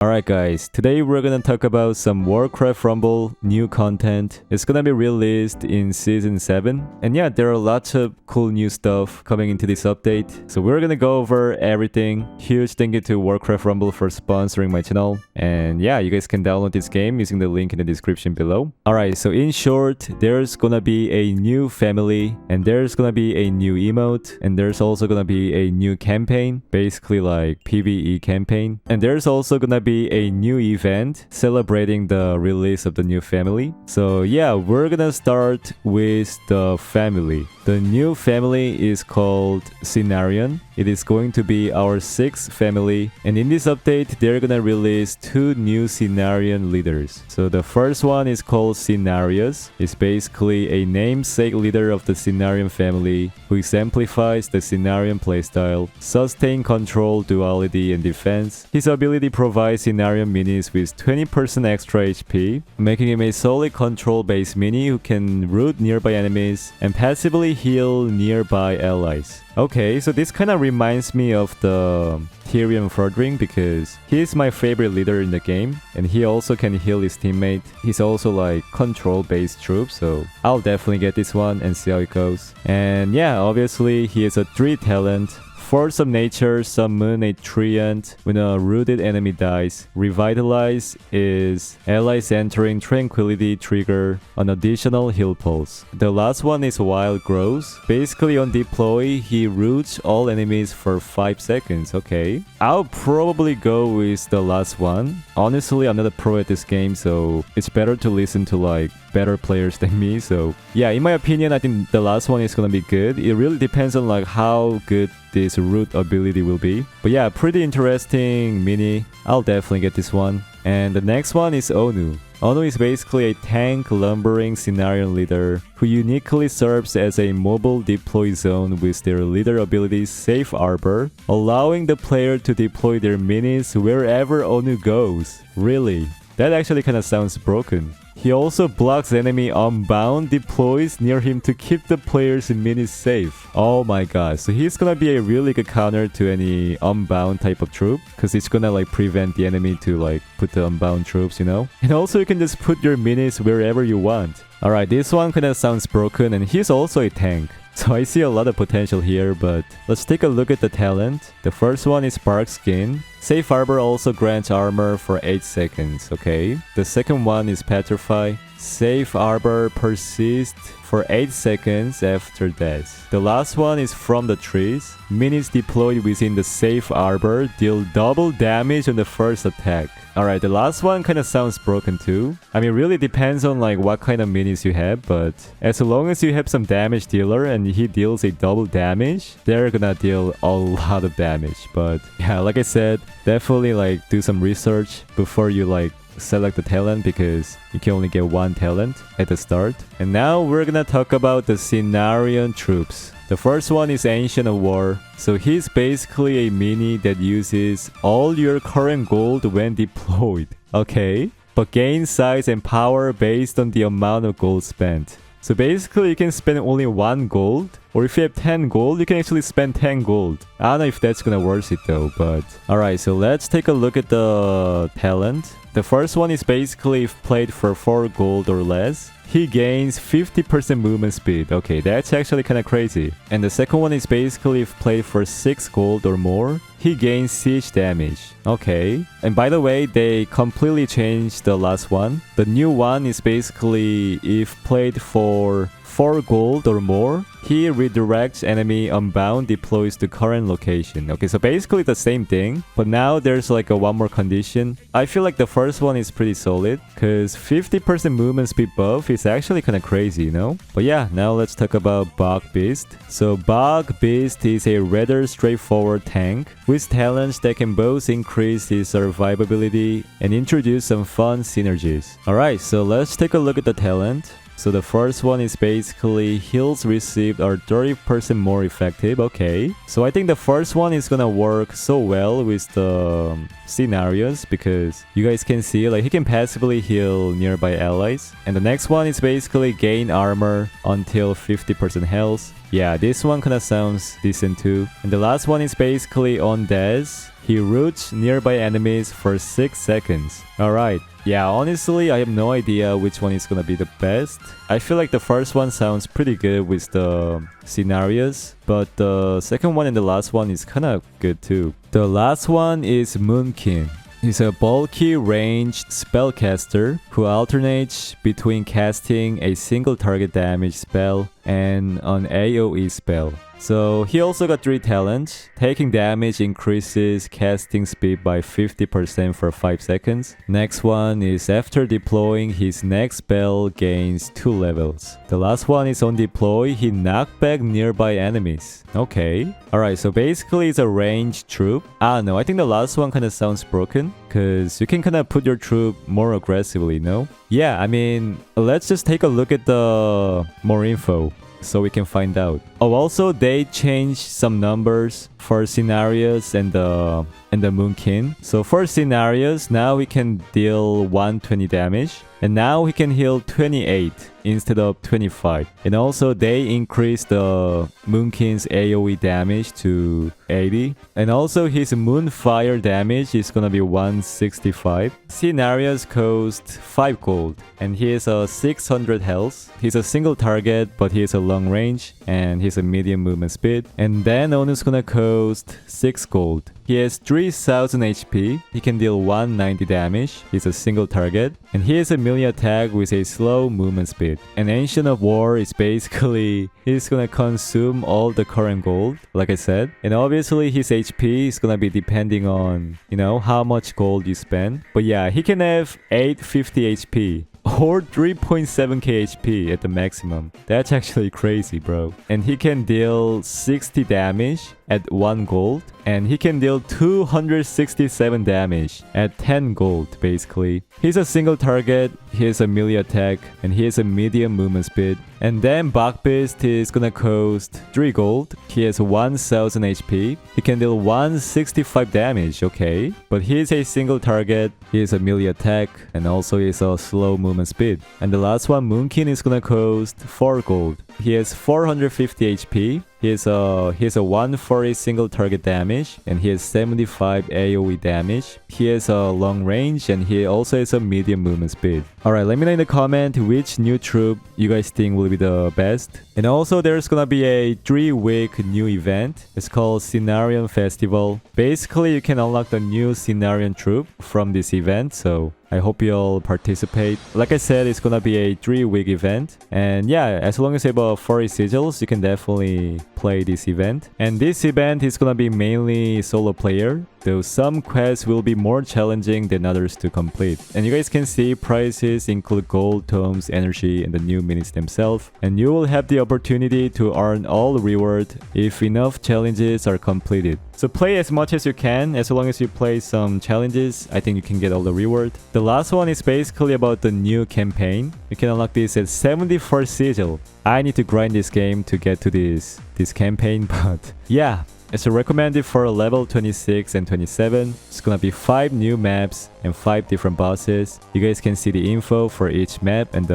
Alright guys, today we're gonna talk about some Warcraft Rumble new content. It's gonna be released in Season 7. And yeah, there are lots of cool new stuff coming into this update. So we're gonna go over everything. Huge thank you to Warcraft Rumble for sponsoring my channel. And yeah, you guys can download this game using the link in the description below. Alright, so in short, there's gonna be a new family, and there's gonna be a new emote, and there's also gonna be a new campaign, basically like PvE campaign. And there's also gonna be a new event celebrating the release of the new family. So yeah, we're gonna start with the family. The new family is called Cenarion. It is going to be our 6th family, and in this update they're gonna release 2 new Cenarion leaders. So the first one is called Cenarius. It's basically a namesake leader of the Cenarion family who exemplifies the Cenarion playstyle, sustain, control, duality, and defense. His ability provides Cenarion minis with 20% extra HP, making him a solely control-based mini who can root nearby enemies and passively heal nearby allies. Okay, so this kind of reminds me of the Tyrion Frodring because he is my favorite leader in the game, and he also can heal his teammate. He's also like control-based troop, so I'll definitely get this one and see how it goes. And yeah, obviously he is a 3 talent. Force of Nature, summon a Treant when a rooted enemy dies. Revitalize is allies entering Tranquility trigger an additional heal pulse. The last one is Wild Growth. Basically on deploy, he roots all enemies for 5 seconds. Okay. I'll probably go with the last one. Honestly, I'm not a pro at this game, so it's better to listen to like better players than me. So yeah, in my opinion, I think the last one is gonna be good. It really depends on like how good this root ability will be. But yeah, pretty interesting mini. I'll definitely get this one. And the next one is Onu. Onu is basically a tank lumbering Cenarion leader who uniquely serves as a mobile deploy zone with their leader ability Safe Arbor, allowing the player to deploy their minis wherever Onu goes. Really? That actually kinda sounds broken. He also blocks enemy unbound deploys near him to keep the player's minis safe. Oh my god, so he's gonna be a really good counter to any unbound type of troop, because it's gonna like prevent the enemy to like put the unbound troops, you know? And also you can just put your minis wherever you want. Alright, this one kinda sounds broken, and he's also a tank. So I see a lot of potential here, but let's take a look at the talent. The first one is Bark Skin. Safe Harbor also grants armor for 8 seconds, okay? The second one is Petrify. Safe Harbor persists for 8 seconds after death. The last one is From the Trees. Minis deployed within the Safe Arbor deal double damage on the first attack. Alright, the last one kind of sounds broken too. I mean, really depends on like what kind of minis you have, but as long as you have some damage dealer and he deals a double damage, they're gonna deal a lot of damage. But yeah, like I said, definitely like do some research before you like select the talent, because you can only get 1 talent at the start. And now we're gonna talk about the Cenarion troops. The first one is Ancient of War. So he's basically a mini that uses all your current gold when deployed. Okay, but gains size and power based on the amount of gold spent. So basically you can spend only 1 gold, or if you have 10 gold, you can actually spend 10 gold. I don't know if that's gonna worth it though, but alright, so let's take a look at the talent. The first one is basically if played for 4 gold or less, he gains 50% movement speed. Okay, that's actually kinda crazy. And the second one is basically if played for 6 gold or more, he gains siege damage. Okay. And by the way, they completely changed the last one. The new one is basically if played for 4 gold or more, he redirects enemy unbound deploys to current location. Okay, so basically the same thing, but now there's like a one more condition. I feel like the first one is pretty solid, because 50% movement speed buff is actually kind of crazy, you know? But yeah, now let's talk about Bog Beast. So Bog Beast is a rather straightforward tank with talents that can both increase his survivability and introduce some fun synergies. Alright, so let's take a look at the talent. So the first one is basically heals received are 30% more effective. Okay. So I think the first one is gonna work so well with the scenarios, because you guys can see like he can passively heal nearby allies. And the next one is basically gain armor until 50% health. Yeah, this one kind of sounds decent too. And the last one is basically on Dez. He roots nearby enemies for 6 seconds. Alright. Yeah, honestly, I have no idea which one is gonna be the best. I feel like the first one sounds pretty good with the scenarios, but the second one and the last one is kind of good too. The last one is Moonkin. He's a bulky ranged spellcaster who alternates between casting a single target damage spell and an AoE spell. So he also got 3 talents. Taking damage increases casting speed by 50% for 5 seconds. Next one is after deploying his next spell gains 2 levels. The last one is on deploy, he knock back nearby enemies. Okay. Alright, so basically it's a ranged troop. No, I think the last one kind of sounds broken, because you can kind of put your troop more aggressively, no? Yeah, I mean, let's just take a look at the more info so we can find out. Oh, also they changed some numbers for scenarios and the Moonkin. So for scenarios, now we can deal 120 damage, and now he can heal 28 instead of 25. And also they increased the Moonkin's AoE damage to 80. And also his Moonfire damage is gonna be 165. Scenarios cost 5 gold, and he is a 600 health. He's a single target, but he is a long range, and he's a medium movement speed. And then Onu's gonna cost 6 gold. He has 3000 HP, he can deal 190 damage, he's a single target, and he has a melee attack with a slow movement speed. And Ancient of War is basically, he's gonna consume all the current gold, like I said. And obviously his HP is gonna be depending on, you know, how much gold you spend. But yeah, he can have 850 HP. Or 3.7k HP at the maximum. That's actually crazy, bro. And he can deal 60 damage at 1 gold. And he can deal 267 damage at 10 gold, basically. He's a single target, he has a melee attack, and he has a medium movement speed. And then Bakbeast is gonna cost 3 gold. He has 1000 HP. He can deal 165 damage, okay. But he is a single target, he has a melee attack, and also he has a slow movement speed. And the last one, Moonkin, is gonna cost 4 gold. He has 450 HP. He has a 140 single target damage, and he has 75 AoE damage. He has a long range, and he also has a medium movement speed. Alright, let me know in the comment which new troop you guys think will be the best. And also there's gonna be a 3-week new event. It's called Cenarion Festival. Basically you can unlock the new Cenarion troop from this event, so I hope you all participate. Like I said, it's gonna be a 3-week event. And yeah, as long as you have 40 sigils, you can definitely play this event. And this event is gonna be mainly solo player, though some quests will be more challenging than others to complete. And you guys can see prizes include gold, tomes, energy, and the new minis themselves. And you will have the opportunity to earn all reward if enough challenges are completed. So play as much as you can. As long as you play some challenges, I think you can get all the reward. The last one is basically about the new campaign. You can unlock this at 74 sigil. I need to grind this game to get to this campaign, but yeah. It's recommended for level 26 and 27. It's gonna be 5 new maps and 5 different bosses. You guys can see the info for each map and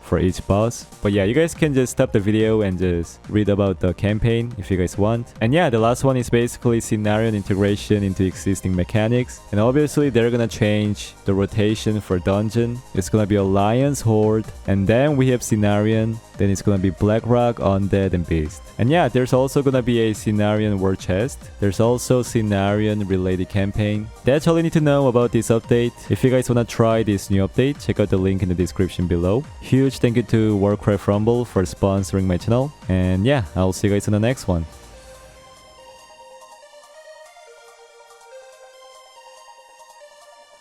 for each boss. But yeah, you guys can just stop the video and just read about the campaign if you guys want. And yeah, the last one is basically Cenarion integration into existing mechanics. And obviously they're gonna change the rotation for dungeon. It's gonna be Alliance, Horde, and then we have Cenarion. Then it's gonna be Blackrock, Undead, and Beast. And yeah, there's also gonna be a Cenarion War Chest. There's also Cenarion related campaign. That's all you need to know about this update. If you guys wanna try this new update, check out the link in the description below. Huge thank you to Warcraft Rumble for sponsoring my channel. And yeah, I'll see you guys in the next one.